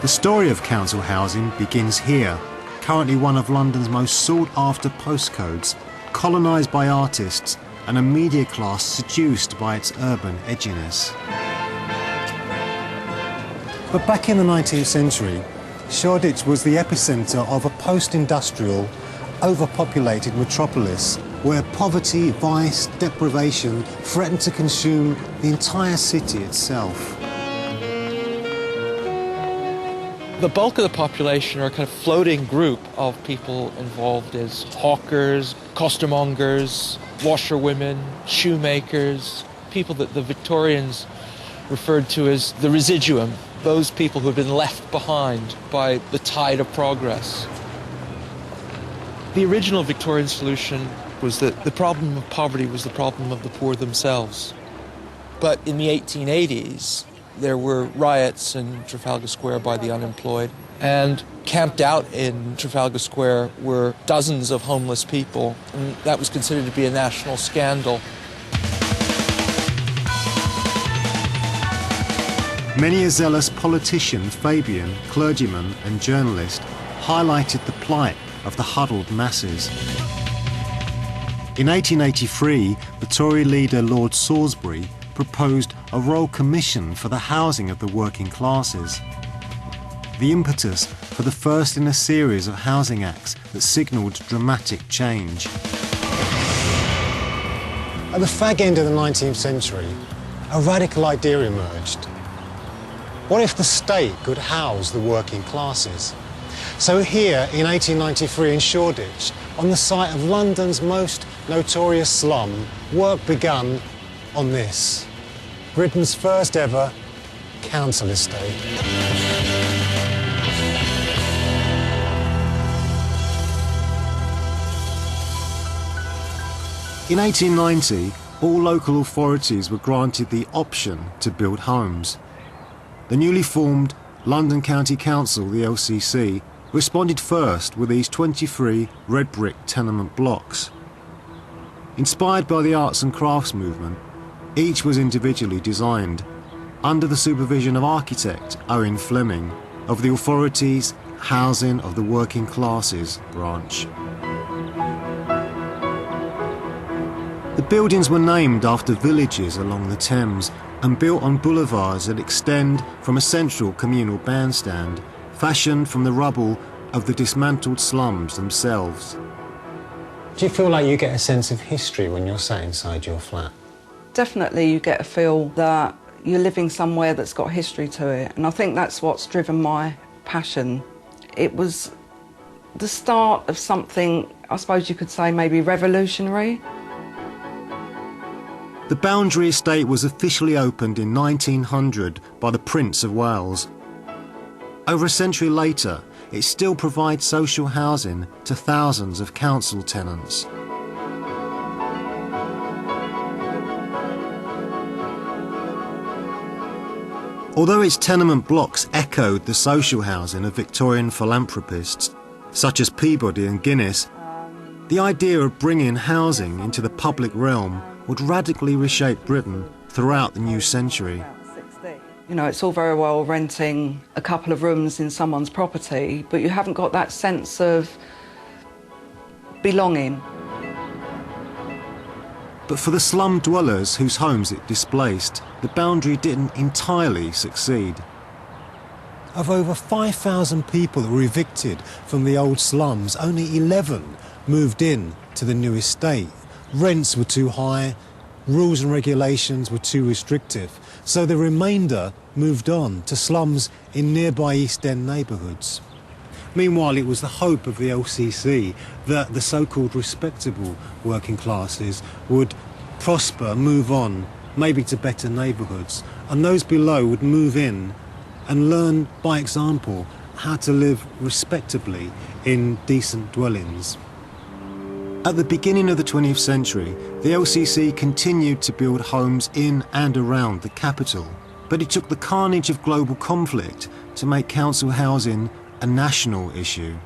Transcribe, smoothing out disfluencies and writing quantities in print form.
The story of council housing begins here, currently one of London's most sought-after postcodes, colonised by artists and a media class seduced by its urban edginess. But back in the 19th century, Shoreditch was the epicentre of a post-industrial, overpopulated metropolis where poverty, vice, deprivation threatened to consume the entire city itself. The bulk of the population are a kind of floating group of people involved as hawkers, costermongers, washerwomen, shoemakers, people that the Victorians referred to as the residuum, those people who had been left behind by the tide of progress. The original Victorian solution was that the problem of poverty was the problem of the poor themselves. But in the 1880s, there were riots in Trafalgar Square by the unemployed, and camped out in Trafalgar Square were dozens of homeless people, and that was considered to be a national scandal. Many a zealous politician, Fabian, clergyman and journalist highlighted the plight of the huddled masses. In 1883, the Tory leader Lord Salisbury proposed a royal commission for the housing of the working classes. The impetus for the first in a series of housing acts that signalled dramatic change. At the fag end of the 19th century, a radical idea emerged. What if the state could house the working classes? So here in 1893 in Shoreditch, on the site of London's most notorious slum, work begun on this, Britain's first ever council estate. In 1890, all local authorities were granted the option to build homes. The newly formed London County Council, the LCC, responded first with these 23 red brick tenement blocks. Inspired by the arts and crafts movement, each was individually designed, under the supervision of architect Owen Fleming, of the authorities' Housing of the Working Classes branch. The buildings were named after villages along the Thames and built on boulevards that extend from a central communal bandstand, fashioned from the rubble of the dismantled slums themselves. Do you feel like you get a sense of history when you're sat inside your flat? Definitely you get a feel that you're living somewhere that's got history to it, and I think that's what's driven my passion. It was the start of something, I suppose you could say, maybe revolutionary. The Boundary Estate was officially opened in 1900 by the Prince of Wales. Over a century later, it still provides social housing to thousands of council tenants. Although its tenement blocks echoed the social housing of Victorian philanthropists, such as Peabody and Guinness, the idea of bringing housing into the public realm would radically reshape Britain throughout the new century. You know, it's all very well renting a couple of rooms in someone's property, but you haven't got that sense of belonging. But for the slum dwellers whose homes it displaced, the Boundary didn't entirely succeed. Of over 5,000 people that were evicted from the old slums, only 11 moved in to the new estate. Rents were too high, rules and regulations were too restrictive, so the remainder moved on to slums in nearby East End neighbourhoods. Meanwhile, it was the hope of the LCC that the so-called respectable working classes would prosper, move on, maybe to better neighbourhoods, and those below would move in and learn by example how to live respectably in decent dwellings. At the beginning of the 20th century, the LCC continued to build homes in and around the capital, but it took the carnage of global conflict to make council housing a national issue.